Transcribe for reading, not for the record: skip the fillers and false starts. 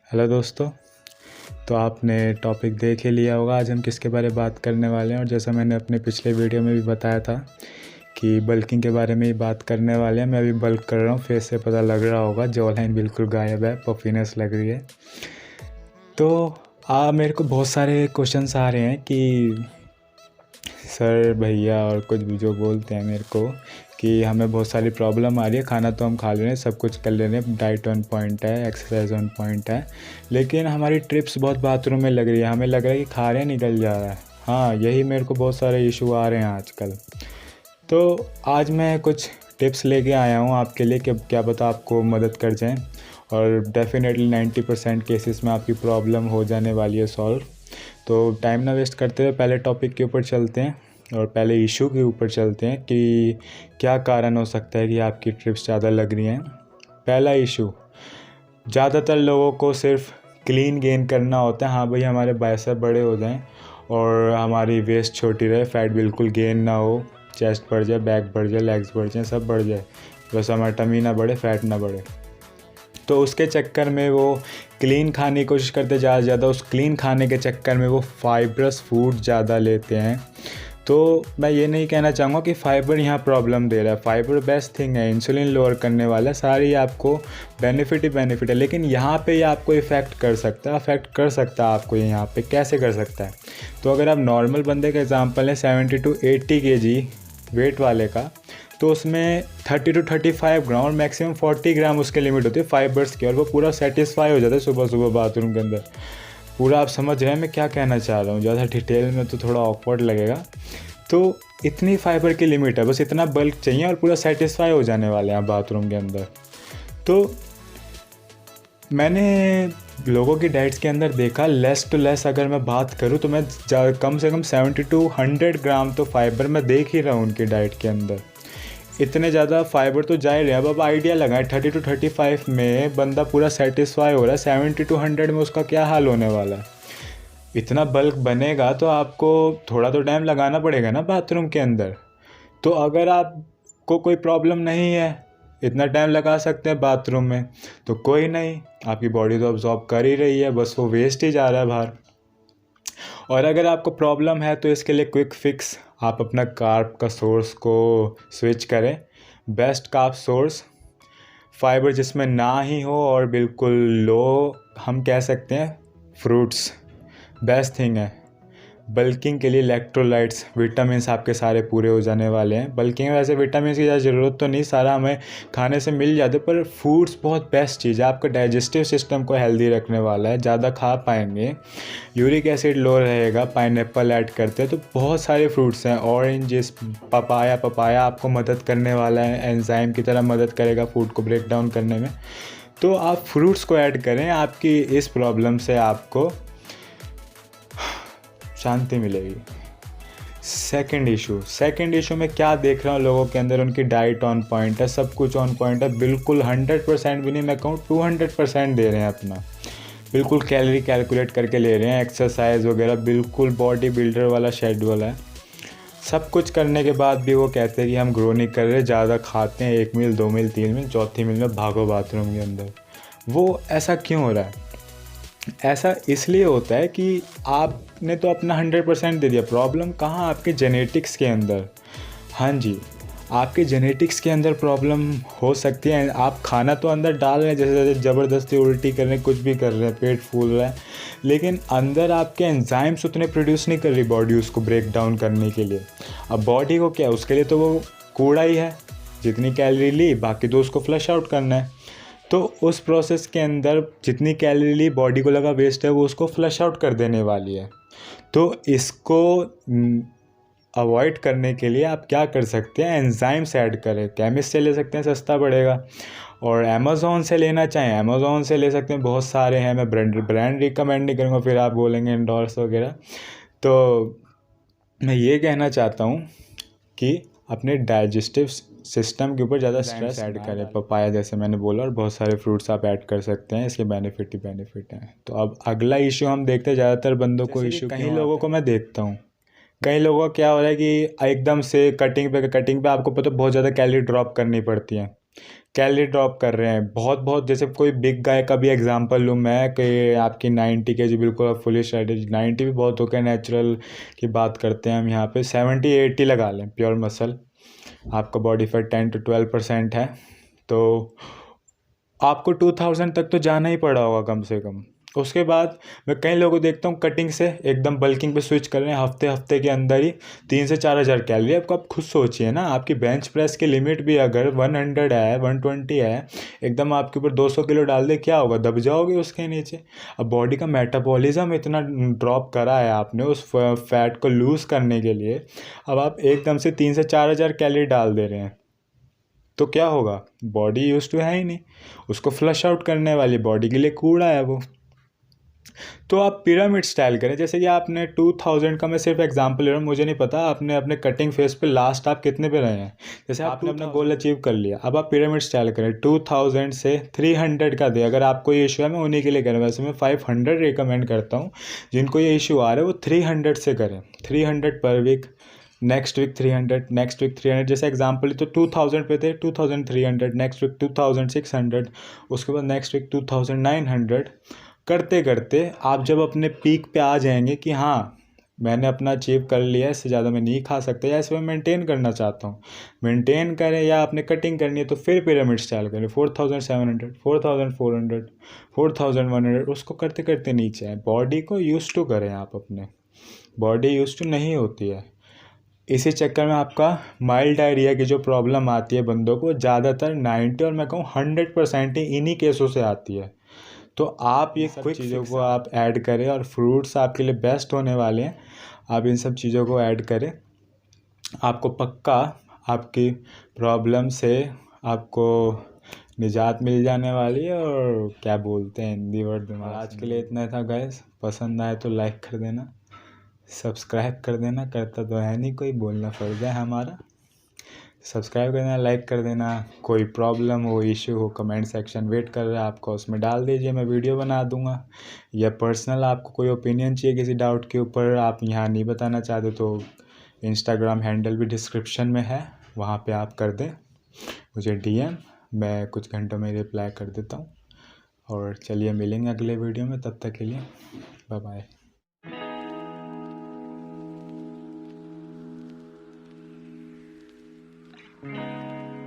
Hello दोस्तों। तो आपने टॉपिक देख ही लिया होगा आज हम किसके बारे में बात करने वाले हैं। और जैसा मैंने अपने पिछले वीडियो में भी बताया था कि बल्किंग के बारे में ही बात करने वाले हैं। मैं अभी बल्क कर रहा हूँ, फेस से पता लग रहा होगा, जॉ लाइन बिल्कुल गायब है, पफीनेस लग रही है। तो मेरे को बहुत सारे क्वेश्चंस आ रहे हैं कि सर भैया और कुछ भी जो बोलते हैं मेरे को कि हमें बहुत सारी प्रॉब्लम आ रही है। खाना तो हम खा ले रहे हैं, सब कुछ कर ले रहे हैं, डाइट ऑन पॉइंट है, एक्सरसाइज ऑन पॉइंट है, लेकिन हमारी ट्रिप्स बहुत बाथरूम में लग रही है। हमें लग रहा है कि खा रहे हैं निकल जा रहा है। हाँ, यही मेरे को बहुत सारे इशू आ रहे हैं आजकल। तो आज मैं कुछ टिप्स लेके आया हूँ आपके लिए कि क्या पता आपको मदद कर जाएँ। और डेफिनेटली 90% केसेस में आपकी प्रॉब्लम हो जाने वाली है सॉल्व। तो टाइम ना वेस्ट करते हुए पहले टॉपिक के ऊपर चलते हैं और पहले इशू के ऊपर चलते हैं कि क्या कारण हो सकता है कि आपकी ट्रिप्स ज़्यादा लग रही हैं। पहला इशू, ज़्यादातर लोगों को सिर्फ क्लीन गेन करना होता है। हाँ भाई, हमारे बाइसेप बड़े हो जाएं और हमारी वेस्ट छोटी रहे, फैट बिल्कुल गेन ना हो, चेस्ट बढ़ जाए, बैक बढ़ जाए, लेग्स बढ़ जाए, सब बढ़ जाए, बस हमारा टमी ना बढ़े, फैट ना बढ़े। तो उसके चक्कर में वो क्लीन खाने की कोशिश करते ज़्यादा। उस क्लीन खाने के चक्कर में वो फाइब्रस फूड ज़्यादा लेते हैं। तो मैं ये नहीं कहना चाहूँगा कि फ़ाइबर यहाँ प्रॉब्लम दे रहा है। फ़ाइबर बेस्ट थिंग है, इंसुलिन लोअर करने वाला, सारी आपको बेनिफिट ही बेनिफिट है। लेकिन यहाँ पे ये आपको इफ़ेक्ट कर सकता है, आपको यहाँ पे कैसे कर सकता है। तो अगर आप नॉर्मल बंदे का एग्जांपल है 70 to 80 kg वेट वाले का, तो उसमें 30 to 35 ग्राम और मैक्सिमम 40 ग्राम उसके लिमिट होती है फाइबर्स की, और वो पूरा सेटिस्फाई हो जाता है सुबह सुबह बाथरूम के अंदर। पूरा आप समझ रहे हैं मैं क्या कहना चाह रहा हूँ। ज़्यादा डिटेल में तो थोड़ा ऑकवर्ड लगेगा। तो इतनी फाइबर की लिमिट है, बस इतना बल्क चाहिए और पूरा सेटिस्फाई हो जाने वाले हैं बाथरूम के अंदर। तो मैंने लोगों की डाइट्स के अंदर देखा, लेस टू लेस अगर मैं बात करूं तो मैं कम से कम 70 to 100 ग्राम तो फाइबर मैं देख ही रहा हूं उनकी डाइट के अंदर। इतने ज़्यादा फाइबर तो जा ही रहे हैं। अब आप आइडिया लगाएं, 30 to 35 में बंदा पूरा सेटिस्फाई हो रहा है, 70 to 100 में उसका क्या हाल होने वाला है। इतना बल्क बनेगा तो आपको थोड़ा तो टाइम लगाना पड़ेगा ना बाथरूम के अंदर। तो अगर आपको कोई प्रॉब्लम नहीं है, इतना टाइम लगा सकते हैं बाथरूम में, तो कोई नहीं, आपकी बॉडी तो अब्जॉर्ब कर ही रही है, बस वो वेस्ट ही जा रहा है बाहर। और अगर आपको प्रॉब्लम है तो इसके लिए क्विक फिक्स, आप अपना कार्ब का सोर्स को स्विच करें। बेस्ट कार्ब सोर्स, फाइबर जिसमें ना ही हो और बिल्कुल लो, हम कह सकते हैं फ्रूट्स बेस्ट थिंग है। बल्किंग के लिए इलेक्ट्रोलाइट्स, विटामिन्स आपके सारे पूरे हो जाने वाले हैं। बल्किंग में वैसे विटामिन की ज़्यादा ज़रूरत तो नहीं, सारा हमें खाने से मिल जाते, पर फूड्स बहुत बेस्ट चीज़ है, आपका डाइजेस्टिव सिस्टम को हेल्दी रखने वाला है, ज़्यादा खा पाएंगे। यूरिक एसिड लो रहेगा, पाइनएप्पल ऐड करते हैं। तो बहुत सारे फ्रूट्स हैं, ऑरेंजेस, पपाया आपको मदद करने वाला है, एंजाइम की तरह मदद करेगा फूड को ब्रेक डाउन करने में। तो आप फ्रूट्स को ऐड करें, आपकी इस प्रॉब्लम से आपको शांति मिलेगी। सेकंड इशू में क्या देख रहा हूँ लोगों के अंदर, उनकी डाइट ऑन पॉइंट है, सब कुछ ऑन पॉइंट है, बिल्कुल 100% भी नहीं, मैं कहूँ 200% दे रहे हैं अपना, बिल्कुल कैलोरी कैलकुलेट करके ले रहे हैं, एक्सरसाइज वगैरह बिल्कुल बॉडी बिल्डर वाला शेड्यूल है। सब कुछ करने के बाद भी वो कहते हैं कि हम ग्रो नहीं कर रहे, ज़्यादा खाते हैं, 1 मील 2 मील 3 मील, चौथी मील में भागो बाथरूम के अंदर। वो ऐसा क्यों हो रहा है? ऐसा इसलिए होता है कि आपने तो अपना 100% दे दिया। प्रॉब्लम कहाँ? आपके जेनेटिक्स के अंदर। हाँ जी, आपके जेनेटिक्स के अंदर प्रॉब्लम हो सकती है। आप खाना तो अंदर डाल रहे हैं, जैसे ज़बरदस्ती उल्टी कर रहे हैं, कुछ भी कर रहे हैं, पेट फूल रहा है, लेकिन अंदर आपके एंजाइम्स उतने प्रोड्यूस नहीं कर रही बॉडी उसको ब्रेक डाउन करने के लिए। अब बॉडी को क्या, उसके लिए तो वो कूड़ा ही है, जितनी कैलोरी ली बाकी तो उसको फ्लश आउट करना है। तो उस प्रोसेस के अंदर जितनी कैलोरी बॉडी को लगा वेस्ट है, वो उसको फ्लश आउट कर देने वाली है। तो इसको अवॉइड करने के लिए आप क्या कर सकते हैं, एंजाइम्स ऐड करें। केमिस्ट से ले सकते हैं, सस्ता पड़ेगा, और अमेज़ॉन से लेना चाहें अमेज़ॉन से ले सकते हैं, बहुत सारे हैं। मैं ब्रांड रिकमेंड नहीं करूँगा, फिर आप बोलेंगे एंडोर्स वगैरह। तो मैं ये कहना चाहता हूँ कि अपने डाइजेस्टिव सिस्टम के ऊपर ज़्यादा स्ट्रेस ऐड करें। पपाया जैसे मैंने बोला, और बहुत सारे फ्रूट्स आप ऐड कर सकते हैं, इसके बेनिफिट ही बेनिफिट हैं। तो अब अगला इशू हम देखते हैं, ज़्यादातर बंदों को इशू, कई लोगों को मैं देखता हूँ, कई लोगों का क्या हो रहा है कि एकदम से कटिंग पे आपको पता बहुत ज़्यादा कैलोरी ड्रॉप करनी पड़ती है, कैलोरी ड्रॉप कर रहे हैं बहुत बहुत। जैसे कोई बिग गाय का भी एग्जांपल लूँ मैं कि आपकी 90 kg बिल्कुल आप फुली श्रेडेड, 90 भी बहुत हो गया, नेचुरल की बात करते हैं हम यहाँ पे 70-80 लगा लें प्योर मसल, आपका बॉडी फैट 10-12% है, तो आपको 2000 तक तो जाना ही पड़ा होगा कम से कम। उसके बाद मैं कई लोगों को देखता हूँ कटिंग से एकदम बल्किंग पे स्विच कर रहे हैं, हफ्ते के अंदर ही 3 से 4 हज़ार कैलोरी। आपको आप खुद सोचिए ना, आपकी बेंच प्रेस की लिमिट भी अगर 100 है, 120 है, एकदम आपके ऊपर 200 किलो डाल दे, क्या होगा, दब जाओगे उसके नीचे। अब बॉडी का मेटाबॉलिज्म इतना ड्रॉप करा है आपने उस फैट को लूज़ करने के लिए, अब आप एकदम से 3 से 4 हज़ार कैलोरी डाल दे रहे हैं, तो क्या होगा, बॉडी यूज टू है ही नहीं, उसको फ्लश आउट करने वाली बॉडी के लिए कूड़ा है वो। तो आप पिरामिड स्टाइल करें, जैसे कि आपने 2000 का, मैं सिर्फ एग्जांपल ले रहा हूँ, मुझे नहीं पता आपने अपने कटिंग फेस पे लास्ट आप कितने पे रहे हैं। जैसे आपने अपना गोल अचीव कर लिया, अब आप पिरामिड स्टाइल करें, 2000 से 300 का दे। अगर आपको ये इशू है, मैं उन्हीं के लिए करूँ, वैसे मैं 500 रिकमेंड करता हूँ। जिनको ये इशू आ रहा है वो 300 से करें, 300 per week, next week 300, next week 300। जैसे एग्जांपल तो 2000 पे थे, 2300, नेक्स्ट वीक 2600, उसके बाद नेक्स्ट वीक 2900। करते करते आप जब अपने पीक पे आ जाएंगे कि हाँ मैंने अपना अचीव कर लिया, इससे ज़्यादा मैं नहीं खा सकता, या इसे मैं मेंटेन करना चाहता हूँ, मेंटेन करें, या आपने कटिंग करनी है तो फिर पिरामिड स्टाइल करें, 4700, 4400, 4100, उसको करते करते नीचे आए। बॉडी को यूज टू करें आप अपने, बॉडी यूज टू नहीं होती है। इसी चक्कर में आपका माइल्ड डायरिया की जो प्रॉब्लम आती है बंदों को, ज़्यादातर 90 और मैं कहूँ 100% ही इन्हीं केसों से आती है। तो आप ये क्विक चीज़ों को आप ऐड करें, और फ्रूट्स आपके लिए बेस्ट होने वाले हैं, आप इन सब चीज़ों को ऐड करें, आपको पक्का आपकी प्रॉब्लम से आपको निजात मिल जाने वाली है। और क्या बोलते हैं हिंदी वर्ड दिमाग, आज के लिए इतना था गाइस। पसंद आए तो लाइक कर देना, सब्सक्राइब कर देना, करता तो है नहीं कोई, बोलना फ़र्ज़ है हमारा। सब्सक्राइब कर देना, लाइक कर देना। कोई प्रॉब्लम हो, इशू हो, कमेंट सेक्शन वेट कर रहा है आपका, उसमें डाल दीजिए, मैं वीडियो बना दूंगा। या पर्सनल आपको कोई ओपिनियन चाहिए किसी डाउट के ऊपर, आप यहाँ नहीं बताना चाहते, तो इंस्टाग्राम हैंडल भी डिस्क्रिप्शन में है, वहाँ पे आप कर दें मुझे DM, मैं कुछ घंटों में रिप्लाई कर देता हूँ। और चलिए मिलेंगे अगले वीडियो में, तब तक के लिए बाय बाय।